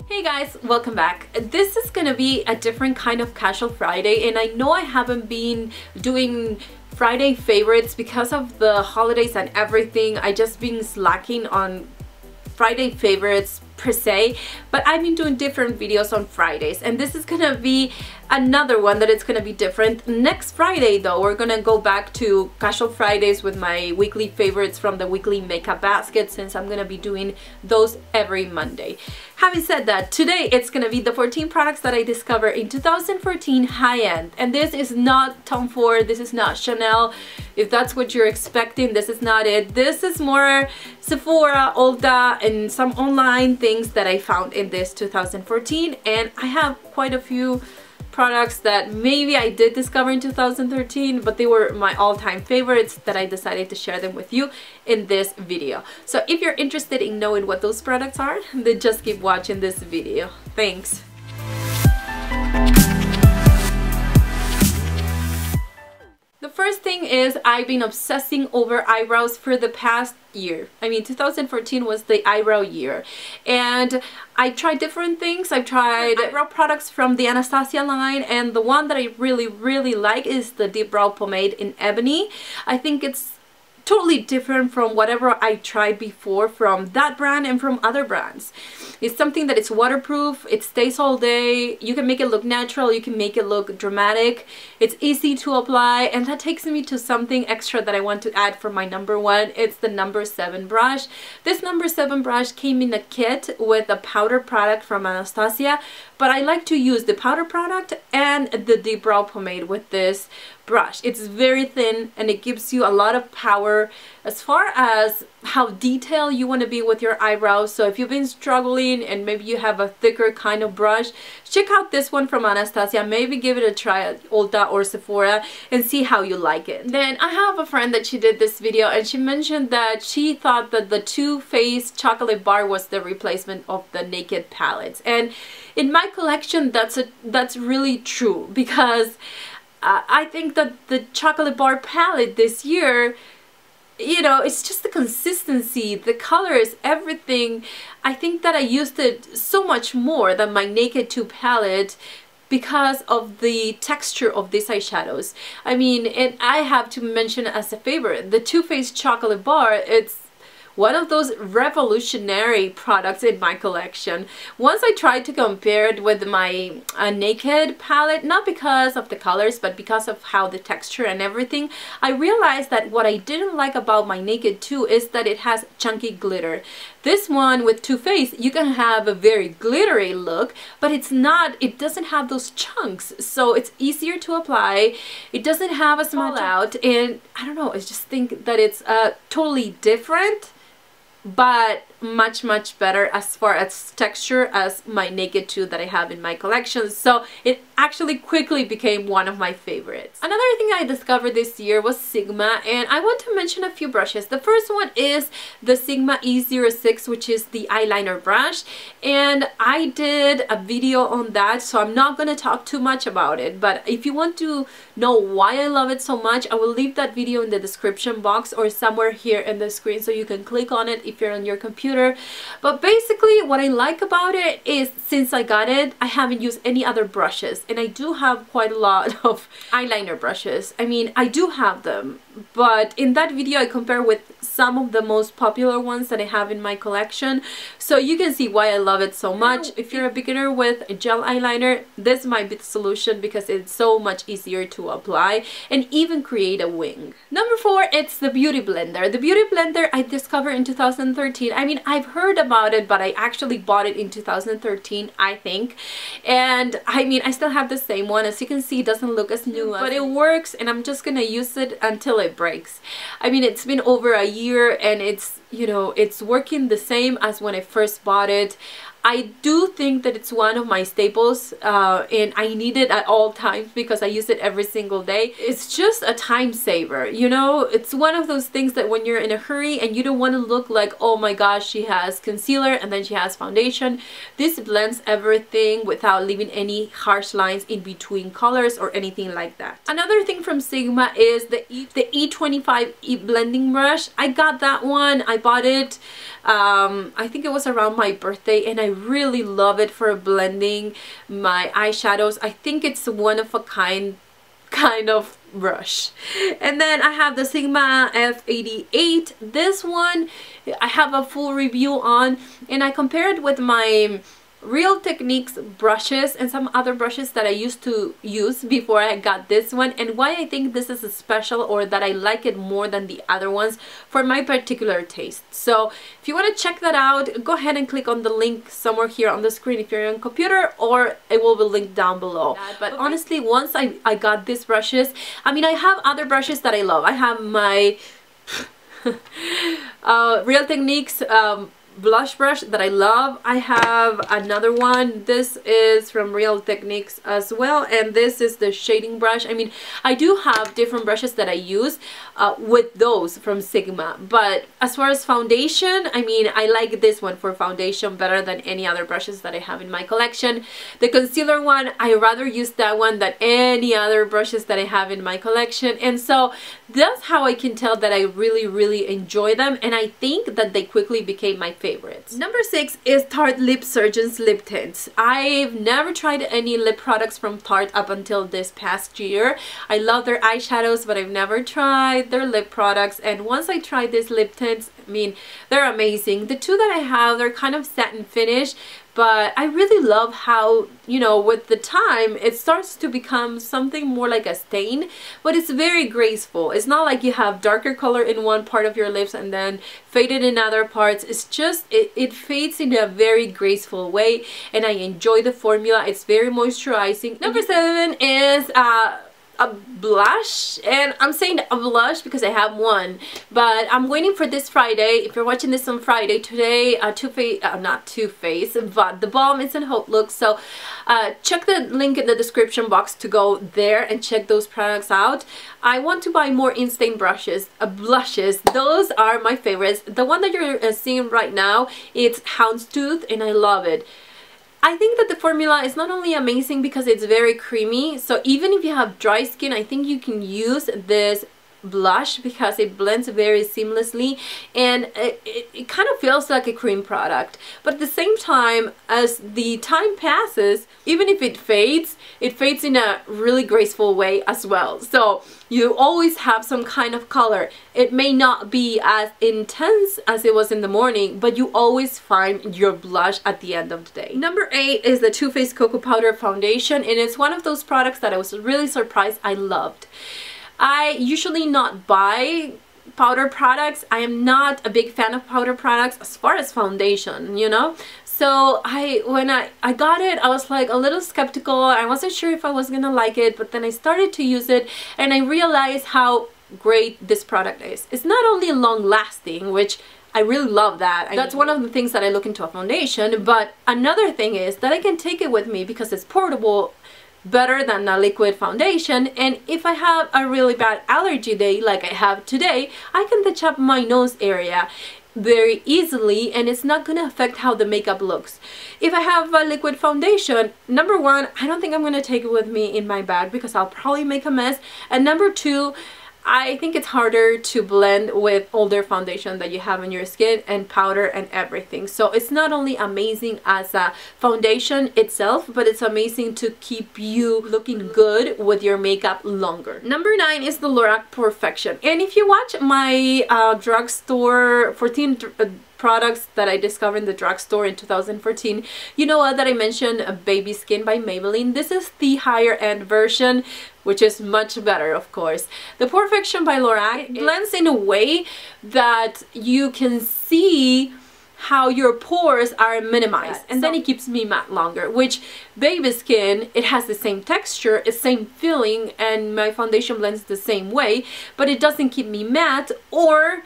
Hey guys, welcome back. This is gonna be a different kind of casual Friday, and I know I haven't been doing Friday favorites because of the holidays and everything. I just been slacking on Friday favorites per se, but I've been doing different videos on Fridays, and this is gonna be another one that it's gonna be different. Next Friday though, we're gonna go back to casual Fridays with my weekly favorites from the weekly makeup basket, since I'm gonna be doing those every Monday. Having said that, today it's gonna be the 14 products that I discovered in 2014 high-end, and this is not Tom Ford, this is not Chanel. If that's what you're expecting, this is not it. This is more Sephora, Ulta, and some online things that I found in this 2014, and I have quite a few products that maybe I did discover in 2013, but they were my all-time favorites that I decided to share them with you in this video. So if you're interested in knowing what those products are, then just keep watching this video. Thanks. The first thing is I've been obsessing over eyebrows for the past year. I mean, 2014 was the eyebrow year, and I tried different things. I've tried eyebrow products from the Anastassia line, and the one that I really like is the Deep Brow Pomade in Ebony. I think it's totally different from whatever I tried before from that brand and from other brands. It's something that it's waterproof, it stays all day, you can make it look natural, you can make it look dramatic, it's easy to apply, and that takes me to something extra that I want to add for my number one. It's the number 7 brush. This number 7 brush came in a kit with a powder product from Anastassia, but I like to use the powder product and the Deep Brow Pomade with this brush. It's very thin and it gives you a lot of power as far as how detailed you want to be with your eyebrows. So if you've been struggling and maybe you have a thicker kind of brush, check out this one from Anastassia. Maybe give it a try at Ulta or Sephora and see how you like it. Then I have a friend that she did this video, and she mentioned that she thought that the Too Faced chocolate bar was the replacement of the Naked palettes, and in my collection that's really true, because I think that the chocolate bar palette this year, you know, it's just the consistency, the colors, everything. I think that I used it so much more than my Naked 2 palette because of the texture of these eyeshadows. I mean, and I have to mention as a favorite, the Too Faced chocolate bar. It's one of those revolutionary products in my collection. Once I tried to compare it with my Naked palette, not because of the colors, but because of how the texture and everything, I realized that what I didn't like about my Naked 2 is that it has chunky glitter. This one with Too Faced, you can have a very glittery look, but it's not, it doesn't have those chunks, so it's easier to apply. It doesn't have a small out, and I don't know, I just think that it's totally different, but much better as far as texture as my Naked 2 that I have in my collection. So it actually quickly became one of my favorites. Another thing I discovered this year was Sigma, and I want to mention a few brushes. The first one is the Sigma E06, which is the eyeliner brush, and I did a video on that, so I'm not going to talk too much about it, but if you want to know why I love it so much, I will leave that video in the description box or somewhere here in the screen, so you can click on it if you're on your computer. But basically what I like about it is, since I got it, I haven't used any other brushes, and I do have quite a lot of eyeliner brushes. I mean, I do have them, but in that video I compare with some of the most popular ones that I have in my collection, so you can see why I love it so much. If you're a beginner with a gel eyeliner, this might be the solution because it's so much easier to apply and even create a wing. Number 4, it's the Beauty Blender. The Beauty Blender I discovered in 2013. I mean, I've heard about it, but I actually bought it in 2013, I think, and I mean, I still have the same one. As you can see, it doesn't look as new, but it works, and I'm just gonna use it until it breaks. I mean, it's been over a year and it's, you know, it's working the same as when I first bought it. I do think that it's one of my staples, and I need it at all times because I use it every single day. It's just a time saver, you know? It's one of those things that when you're in a hurry and you don't want to look like, oh my gosh, she has concealer and then she has foundation, this blends everything without leaving any harsh lines in between colors or anything like that. Another thing from Sigma is the E25 blending brush. I got that one. I bought it, I think it was around my birthday, and I really love it for blending my eyeshadows. I think it's one of a kind of brush. And then I have the Sigma F88. This one I have a full review on, and I compared with my Real Techniques brushes and some other brushes that I used to use before I got this one, and why I think this is a special, or that I like it more than the other ones for my particular taste. So if you want to check that out, go ahead and click on the link somewhere here on the screen if you're on computer, or it will be linked down below. But honestly, once I got these brushes, I mean, I have other brushes that I love. I have my Real Techniques blush brush that I love. I have another one. This is from Real Techniques as well, and this is the shading brush. I mean, I do have different brushes that I use with those from Sigma, but as far as foundation, I mean, I like this one for foundation better than any other brushes that I have in my collection. The concealer one, I rather use that one than any other brushes that I have in my collection, and so that's how I can tell that I really enjoy them, and I think that they quickly became my favorites. Number 6 is Tarte Lip Surgence Lip Tints. I've never tried any lip products from Tarte up until this past year. I love their eyeshadows, but I've never tried their lip products, and once I tried these lip tints, I mean, they're amazing. The two that I have, they're kind of satin finish, but I really love how, you know, with the time it starts to become something more like a stain, but it's very graceful. It's not like you have darker color in one part of your lips and then faded in other parts. It's just, it fades in a very graceful way, and I enjoy the formula. It's very moisturizing. Number 7 is a blush, and I'm saying a blush because I have one, but I'm waiting for this Friday. If you're watching this on Friday, today not Too Faced, but theBalm Instant Hope Look. So check the link in the description box to go there and check those products out. I want to buy more Instain blushes. Those are my favorites. The one that you're seeing right now, it's Houndstooth, and I love it. I think that the formula is not only amazing because it's very creamy, so even if you have dry skin, I think you can use this blush because it blends very seamlessly, and it kind of feels like a cream product. But at the same time, as the time passes, even if it fades in a really graceful way as well. So you always have some kind of color. It may not be as intense as it was in the morning, but you always find your blush at the end of the day. Number 8 is the Too Faced Cocoa Powder Foundation, and it's one of those products that I was really surprised I loved. I usually not buy powder products. I am not a big fan of powder products as far as foundation, you know. So when I got it, I was like a little skeptical. I wasn't sure if I was gonna like it, but then I started to use it and I realized how great this product is. It's not only long lasting, which I really love that. That's one of the things that I look into a foundation, but another thing is that I can take it with me because it's portable, better than a liquid foundation, and if I have a really bad allergy day like I have today, I can touch up my nose area very easily and it's not gonna affect how the makeup looks. If I have a liquid foundation, number 1, I don't think I'm gonna take it with me in my bag because I'll probably make a mess, and number 2, I think it's harder to blend with older foundation that you have on your skin and powder and everything. So it's not only amazing as a foundation itself, but it's amazing to keep you looking good with your makeup longer. Number 9 is the Lorac Porefection. And if you watch my drugstore 14 products that I discovered in the drugstore in 2014, you know that I mentioned Baby Skin by Maybelline. This is the higher end version, which is much better, of course. The Porefection by Lorac blends in a way that you can see how your pores are minimized, and then it keeps me matte longer, which Baby Skin, it has the same texture, it's same feeling, and my foundation blends the same way, but it doesn't keep me matte or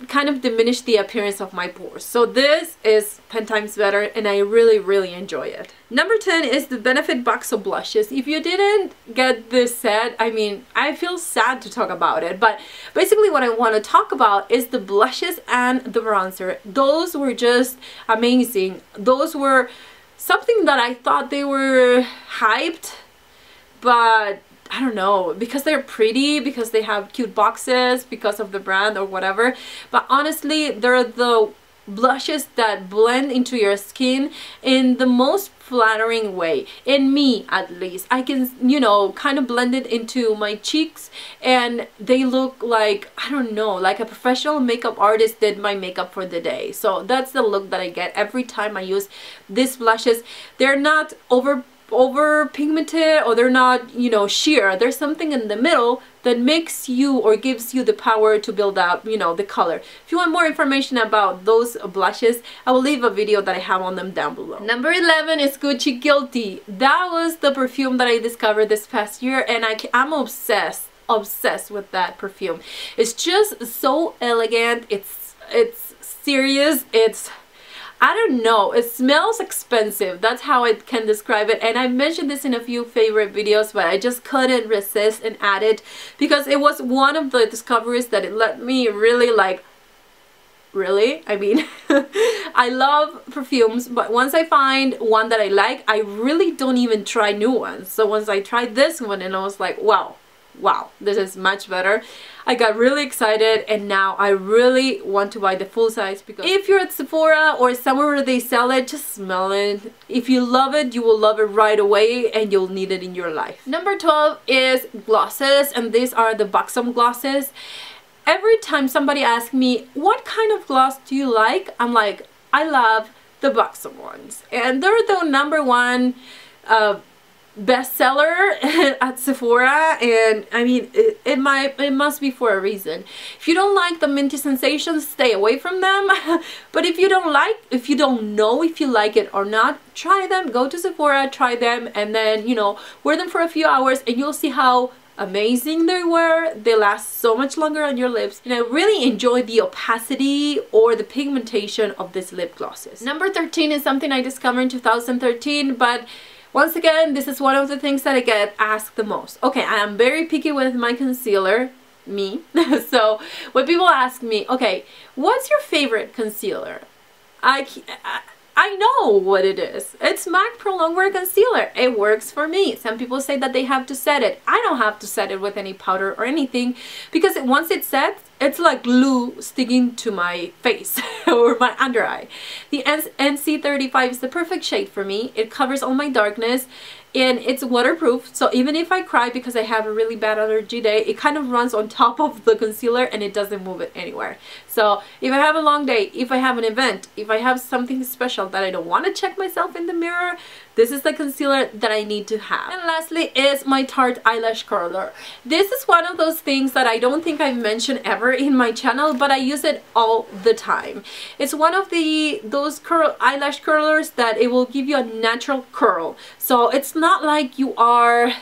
kind of diminish the appearance of my pores. So this is 10 times better and I really enjoy it. Number 10 is the Benefit Buxom Blushes. If you didn't get this set, I mean, I feel sad to talk about it, but basically what I want to talk about is the blushes and the bronzer. Those were just amazing. Those were something that I thought they were hyped, but I don't know, because they're pretty, because they have cute boxes, because of the brand or whatever, but honestly they're the blushes that blend into your skin in the most flattering way. In me, at least, I can, you know, kind of blend it into my cheeks and they look like, I don't know, like a professional makeup artist did my makeup for the day. So that's the look that I get every time I use these blushes. They're not over pigmented, or they're not, you know, sheer. There's something in the middle that makes you or gives you the power to build up, you know, the color. If you want more information about those blushes, I will leave a video that I have on them down below. Number 11 is Gucci Guilty. That was the perfume that I discovered this past year, and I'm obsessed with that perfume. It's just so elegant. It's serious. It's, I don't know, it smells expensive. That's how I can describe it. And I mentioned this in a few favorite videos, but I just couldn't resist and add it because it was one of the discoveries that it let me really like, really? I mean, I love perfumes, but once I find one that I like, I really don't even try new ones. So once I tried this one and I was like, wow, this is much better. I got really excited, and now I really want to buy the full size, because if you're at Sephora or somewhere where they sell it, just smell it. If you love it, you will love it right away and you'll need it in your life. Number 12 is glosses, and these are the Buxom Glosses. Every time somebody asks me, what kind of gloss do you like? I'm like, I love the Buxom ones. And they're the #1 bestseller at Sephora, and I mean it must be for a reason. If you don't like the minty sensations, stay away from them. But if you don't know if you like it or not, try them. Go to Sephora, try them, and then, you know, wear them for a few hours and you'll see how amazing they were. They last so much longer on your lips, and I really enjoy the opacity or the pigmentation of these lip glosses. Number 13 is something I discovered in 2013, but once again, this is one of the things that I get asked the most. Okay, I am very picky with my concealer, me. So when people ask me, okay, what's your favorite concealer? I know what it is. It's MAC Prolongwear concealer. It works for me. Some people say that they have to set it. I don't have to set it with any powder or anything, because once it sets, it's like glue sticking to my face or my under eye. The NC35 is the perfect shade for me. It covers all my darkness, and it's waterproof, so even if I cry because I have a really bad allergy day, it kind of runs on top of the concealer and it doesn't move it anywhere. So if I have a long day, if I have an event, if I have something special that I don't want to check myself in the mirror, this is the concealer that I need to have. And lastly is my Tarte eyelash curler. This is one of those things that I don't think I've mentioned ever in my channel, but I use it all the time. It's one of those eyelash curlers that it will give you a natural curl. So it's not like you are,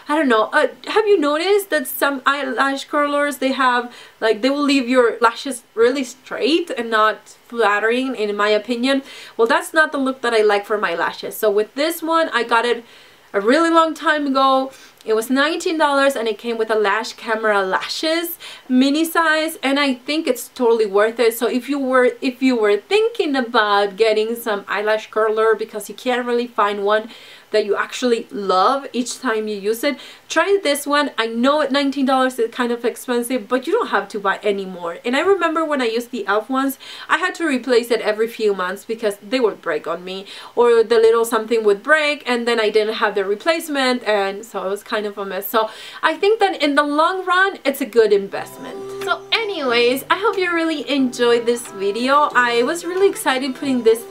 I don't know, have you noticed that some eyelash curlers, they will leave your lashes really straight and not flattering, in my opinion? Well, that's not the look that I like for my lashes. So with this one, I got it a really long time ago. It was $19 and it came with a lash camera lashes mini size, and I think it's totally worth it. So if you were thinking about getting some eyelash curler because you can't really find one that you actually love each time you use it, try this one. I know at $19 is kind of expensive, but you don't have to buy any more. And I remember when I used the e.l.f. ones, I had to replace it every few months because they would break on me, or the little something would break and then I didn't have the replacement, and so it was kind of a mess. So I think that in the long run, it's a good investment. So anyways, I hope you really enjoyed this video. I was really excited putting these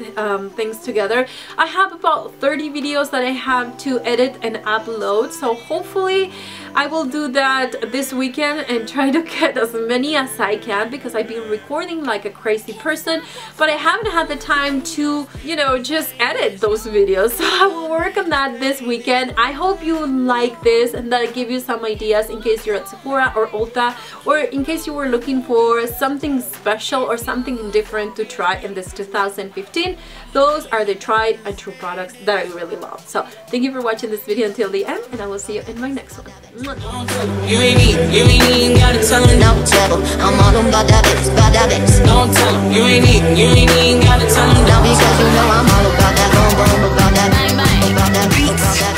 things together. I have about 30 videos that I have to edit and upload, so hopefully I will do that this weekend and try to get as many as I can, because I've been recording like a crazy person, but I haven't had the time to, you know, just edit those videos. So I will work on that this weekend. I hope you like this and that I give you some ideas in case you're at Sephora or Ulta, or in case you were looking for something special or something different to try in this 2015. Those are the tried and true products that I really love. So thank you for watching this video until the end, and I will see you in my next one. You ain't even gotta tell him. No trouble, I'm all about that bass. Don't tell him. You ain't even gotta tell him. Now because you know I'm all about that, about that, about that.